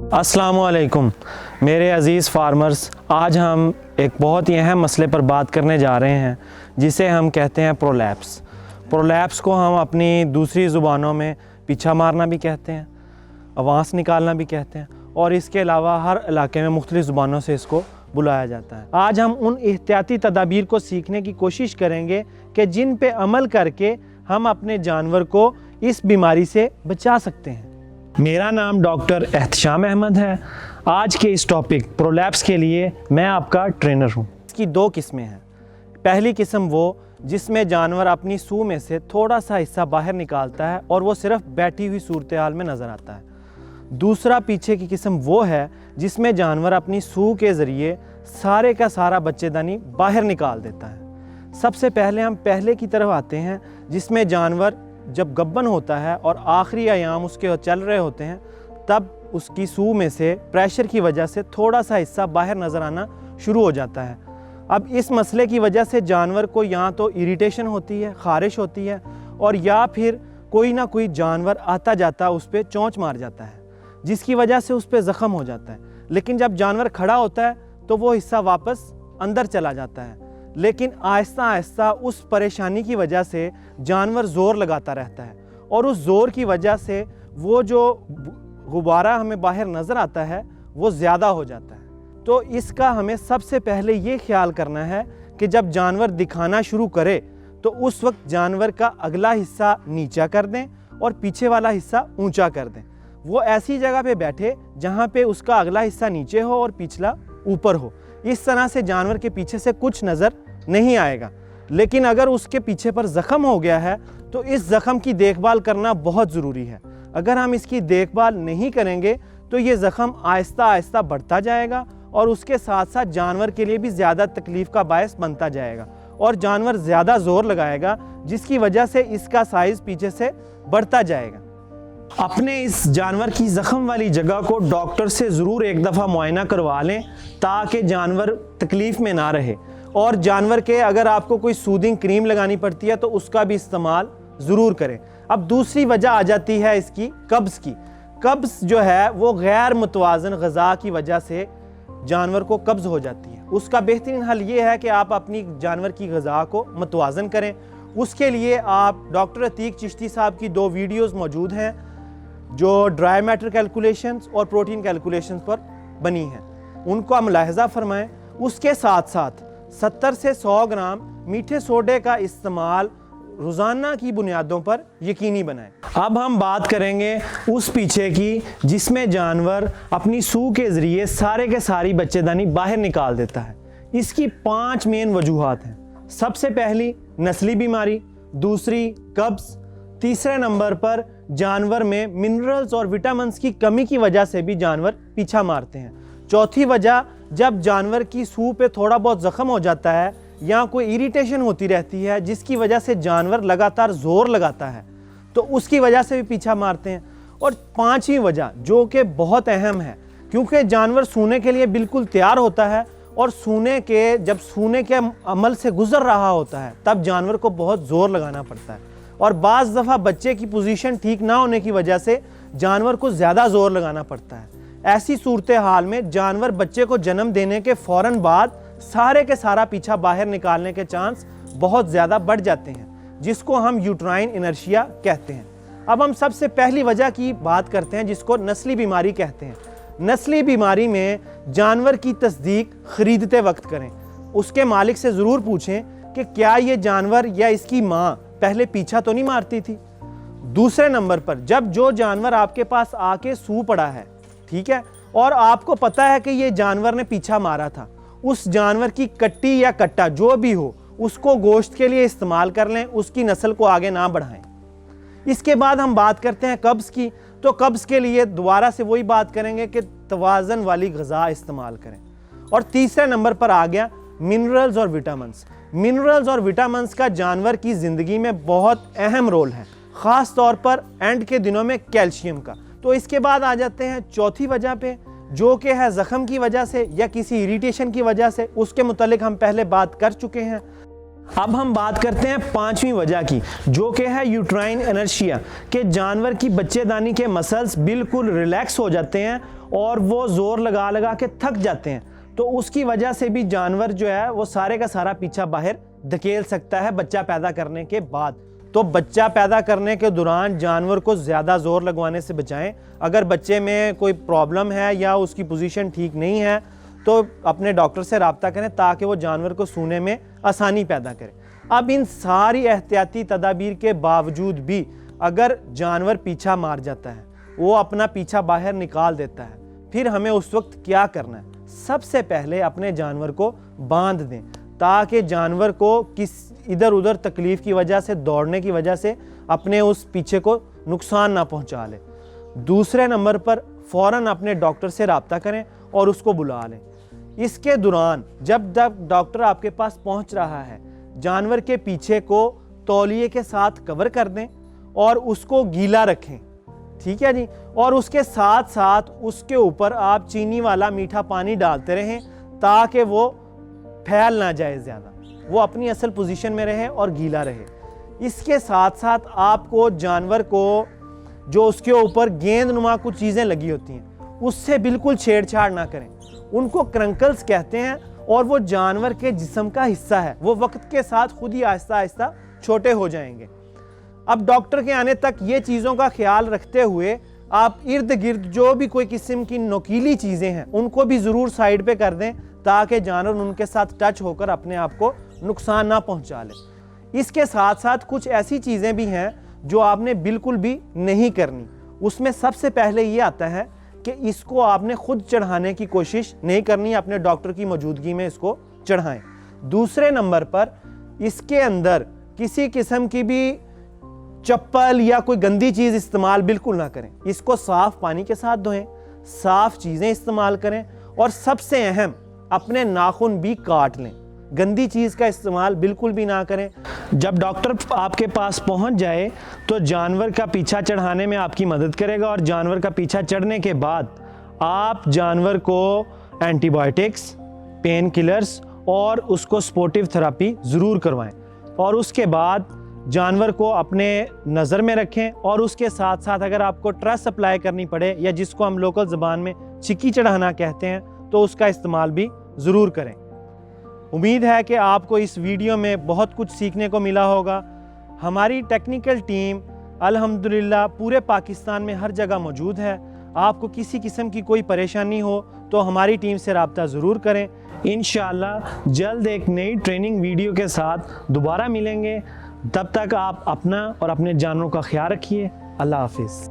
अस्सलाम वालेकुम मेरे अज़ीज़ फार्मर्स, आज हम एक बहुत ही अहम मसले पर बात करने जा रहे हैं जिसे हम कहते हैं प्रोलैप्स। प्रोलैप्स को हम अपनी दूसरी ज़ुबानों में पीछा मारना भी कहते हैं, अवांस निकालना भी कहते हैं, और इसके अलावा हर इलाके में मुख्तलिफ़ ज़ुबानों से इसको बुलाया जाता है। आज हम उन एहतियाती तदाबीर को सीखने की कोशिश करेंगे कि जिन पे अमल करके हम अपने जानवर को इस बीमारी से बचा सकते हैं। मेरा नाम डॉक्टर एहतशाम अहमद है। आज के इस टॉपिक प्रोलैप्स के लिए मैं आपका ट्रेनर हूँ। इसकी दो किस्में हैं। पहली किस्म वो जिसमें जानवर अपनी सूह में से थोड़ा सा हिस्सा बाहर निकालता है और वो सिर्फ बैठी हुई सूरत हाल में नज़र आता है। दूसरा पीछे की किस्म वो है जिसमें जानवर अपनी सूह के ज़रिए सारे का सारा बच्चेदानी बाहर निकाल देता है। सबसे पहले हम पहले की तरफ आते हैं, जिसमें जानवर जब गब्बन होता है और आखिरी अयाम उसके चल रहे होते हैं, तब उसकी सूह में से प्रेशर की वजह से थोड़ा सा हिस्सा बाहर नज़र आना शुरू हो जाता है। अब इस मसले की वजह से जानवर को या तो इरिटेशन होती है, ख़ारिश होती है, और या फिर कोई ना कोई जानवर आता जाता उस पर चोंच मार जाता है, जिसकी वजह से उस पर ज़ख़म हो जाता है। लेकिन जब जानवर खड़ा होता है तो वो हिस्सा वापस अंदर चला जाता है, लेकिन आहिस्ता आहिस्ता उस परेशानी की वजह से जानवर ज़ोर लगाता रहता है, और उस ज़ोर की वजह से वो जो गुब्बारा हमें बाहर नज़र आता है वो ज़्यादा हो जाता है। तो इसका हमें सबसे पहले ये ख्याल करना है कि जब जानवर दिखाना शुरू करे तो उस वक्त जानवर का अगला हिस्सा नीचा कर दें और पीछे वाला हिस्सा ऊंचा कर दें। वो ऐसी जगह पे बैठे जहाँ पे उसका अगला हिस्सा नीचे हो और पिछला ऊपर हो। इस तरह से जानवर के पीछे से कुछ नज़र नहीं आएगा। लेकिन अगर उसके पीछे पर ज़ख़म हो गया है तो इस ज़ख़म की देखभाल करना बहुत ज़रूरी है। अगर हम इसकी देखभाल नहीं करेंगे तो ये ज़ख़म आहिस्ता आहिस्ता बढ़ता जाएगा और उसके साथ साथ जानवर के लिए भी ज़्यादा तकलीफ़ का बायस बनता जाएगा, और जानवर ज़्यादा ज़ोर लगाएगा, जिसकी वजह से इसका साइज़ पीछे से बढ़ता जाएगा। अपने इस जानवर की ज़ख़म वाली जगह को डॉक्टर से ज़रूर एक दफ़ा मुआयना करवा लें ताकि जानवर तकलीफ़ में ना रहे। और जानवर के अगर आपको कोई सूदिंग क्रीम लगानी पड़ती है तो उसका भी इस्तेमाल ज़रूर करें। अब दूसरी वजह आ जाती है इसकी कब्ज़ की। कब्ज़ जो है वो गैर मुतवाज़न ग़िज़ा की वजह से जानवर को कब्ज़ हो जाती है। उसका बेहतरीन हल ये है कि आप अपनी जानवर की ग़िज़ा को मुतवाज़न करें। उसके लिए आप डॉक्टर अतीक चिश्ती साहब की 2 वीडियोज़ मौजूद हैं जो ड्राई मैटर कैलकुलेशंस और प्रोटीन कैलकुलेशंस पर बनी हैं, उनको हम मुलाहज़ा फरमाएँ। उसके साथ साथ 70 से 100 ग्राम मीठे सोडे का इस्तेमाल रोज़ाना की बुनियादों पर यकीनी बनाएं। अब हम बात करेंगे उस पीछे की जिसमें जानवर अपनी सूह के ज़रिए सारे के सारी बच्चेदानी बाहर निकाल देता है। इसकी 5 मेन वजूहात हैं। सबसे पहली नस्ली बीमारी, दूसरी कब्ज़, तीसरे नंबर पर जानवर में मिनरल्स और विटामिन्स की कमी की वजह से भी जानवर पीछा मारते हैं। चौथी वजह, जब जानवर की सूह पे थोड़ा बहुत ज़ख़म हो जाता है या कोई इरिटेशन होती रहती है जिसकी वजह से जानवर लगातार ज़ोर लगाता है तो उसकी वजह से भी पीछा मारते हैं। और 5वीं वजह जो कि बहुत अहम है, क्योंकि जानवर सूने के लिए बिल्कुल तैयार होता है और जब सूने के अमल से गुज़र रहा होता है तब जानवर को बहुत ज़ोर लगाना पड़ता है, और बाज़ दफ़ा बच्चे की पोजीशन ठीक ना होने की वजह से जानवर को ज़्यादा ज़ोर लगाना पड़ता है। ऐसी सूरत हाल में जानवर बच्चे को जन्म देने के फ़ौरन बाद सारे के सारा पीछा बाहर निकालने के चांस बहुत ज़्यादा बढ़ जाते हैं, जिसको हम यूट्राइन इनर्शिया कहते हैं। अब हम सबसे पहली वजह की बात करते हैं जिसको नस्ली बीमारी कहते हैं। नस्ली बीमारी में जानवर की तस्दीक ख़रीदते वक्त करें। उसके मालिक से ज़रूर पूछें कि क्या ये जानवर या इसकी माँ पहले पीछा तो नहीं मारती थी। दूसरे नंबर पर, जब जो जानवर आपके पास आके सू पड़ा है, ठीक है, और आपको पता है कि ये जानवर ने पीछा मारा था, उस जानवर की कट्टी या कट्टा जो भी हो उसको गोश्त के लिए इस्तेमाल कर लें, उसकी नस्ल को आगे ना बढ़ाएं। इसके बाद हम बात करते हैं कब्ज़ की। तो कब्ज़ के लिए दोबारा से वही बात करेंगे कि तवाज़न वाली ग़िज़ा इस्तेमाल करें। और तीसरे नंबर पर आ गया मिनरल्स और विटामिन्स। मिनरल्स और विटामिन्स का जानवर की ज़िंदगी में बहुत अहम रोल है, ख़ास तौर पर एंड के दिनों में कैल्शियम का। तो इसके बाद आ जाते हैं चौथी वजह पे, जो कि है ज़ख़म की वजह से या किसी इरिटेशन की वजह से। उसके मुतालिक हम पहले बात कर चुके हैं। اب ہم بات کرتے ہیں پانچویں وجہ کی، جو کہ ہے یوٹرائن انرشیا، کہ جانور کی بچے دانی کے مسلز بالکل ریلیکس ہو جاتے ہیں اور وہ زور لگا لگا کے تھک جاتے ہیں، تو اس کی وجہ سے بھی جانور جو ہے وہ سارے کا سارا پیچھا باہر دھکیل سکتا ہے بچہ پیدا کرنے کے بعد۔ تو بچہ پیدا کرنے کے دوران جانور کو زیادہ زور لگوانے سے بچائیں۔ اگر بچے میں کوئی پرابلم ہے یا اس کی پوزیشن ٹھیک نہیں ہے تو اپنے ڈاکٹر سے رابطہ کریں تاکہ وہ جانور کو سونے میں آسانی پیدا کرے۔ اب ان ساری احتیاطی تدابیر کے باوجود بھی اگر جانور پیچھا مار جاتا ہے، وہ اپنا پیچھا باہر نکال دیتا ہے، پھر ہمیں اس وقت کیا کرنا ہے؟ سب سے پہلے اپنے جانور کو باندھ دیں تاکہ جانور کو ادھر ادھر تکلیف کی وجہ سے، دوڑنے کی وجہ سے اپنے اس پیچھے کو نقصان نہ پہنچا لے۔ دوسرے نمبر پر فوراً اپنے ڈاکٹر سے رابطہ کریں اور اس کو بلا لیں۔ اس کے دوران جب ڈاکٹر آپ کے پاس پہنچ رہا ہے، جانور کے پیچھے کو تولیے کے ساتھ کور کر دیں اور اس کو گیلا رکھیں، ٹھیک ہے جی، اور اس کے ساتھ ساتھ اس کے اوپر آپ چینی والا میٹھا پانی ڈالتے رہیں تاکہ وہ پھیل نہ جائے زیادہ، وہ اپنی اصل پوزیشن میں رہے اور گیلا رہے۔ اس کے ساتھ ساتھ آپ کو جانور کو جو اس کے اوپر گیند نما کچھ چیزیں لگی ہوتی ہیں اس سے بالکل چھیڑ چھاڑ نہ کریں، ان کو کرنکلز کہتے ہیں اور وہ جانور کے جسم کا حصہ ہے، وہ وقت کے ساتھ خود ہی آہستہ آہستہ چھوٹے ہو جائیں گے۔ اب ڈاکٹر کے آنے تک یہ چیزوں کا خیال رکھتے ہوئے آپ ارد گرد جو بھی کوئی قسم کی نوکیلی چیزیں ہیں ان کو بھی ضرور سائیڈ پہ کر دیں تاکہ جانور ان کے ساتھ ٹچ ہو کر اپنے آپ کو نقصان نہ پہنچا لے۔ اس کے ساتھ ساتھ کچھ ایسی چیزیں بھی ہیں جو آپ نے بالکل بھی نہیں کرنی۔ اس میں سب سے پہلے یہ آتا ہے کہ اس کو آپ نے خود چڑھانے کی کوشش نہیں کرنی، اپنے ڈاکٹر کی موجودگی میں اس کو چڑھائیں۔ دوسرے نمبر پر اس کے اندر کسی قسم کی بھی چپل یا کوئی گندی چیز استعمال بالکل نہ کریں، اس کو صاف پانی کے ساتھ دھوئیں، صاف چیزیں استعمال کریں اور سب سے اہم اپنے ناخن بھی کاٹ لیں، گندی چیز کا استعمال بالکل بھی نہ کریں۔ جب ڈاکٹر آپ کے پاس پہنچ جائے تو جانور کا پیچھا چڑھانے میں آپ کی مدد کرے گا، اور جانور کا پیچھا چڑھنے کے بعد آپ جانور کو اینٹی بائیوٹکس، پین کلرز اور اس کو سپورٹیو تھراپی ضرور کروائیں، اور اس کے بعد جانور کو اپنے نظر میں رکھیں، اور اس کے ساتھ ساتھ اگر آپ کو ٹرس اپلائی کرنی پڑے یا جس کو ہم لوکل زبان میں چکی چڑھانا کہتے ہیں تو اس کا استعمال بھی ضرور کریں۔ امید ہے کہ آپ کو اس ویڈیو میں بہت کچھ سیکھنے کو ملا ہوگا۔ ہماری ٹیکنیکل ٹیم الحمدللہ پورے پاکستان میں ہر جگہ موجود ہے۔ آپ کو کسی قسم کی کوئی پریشانی ہو تو ہماری ٹیم سے رابطہ ضرور کریں۔ انشاءاللہ جلد ایک نئی ٹریننگ ویڈیو کے ساتھ دوبارہ ملیں گے۔ تب تک آپ اپنا اور اپنے جانوروں کا خیال رکھیے۔ اللہ حافظ۔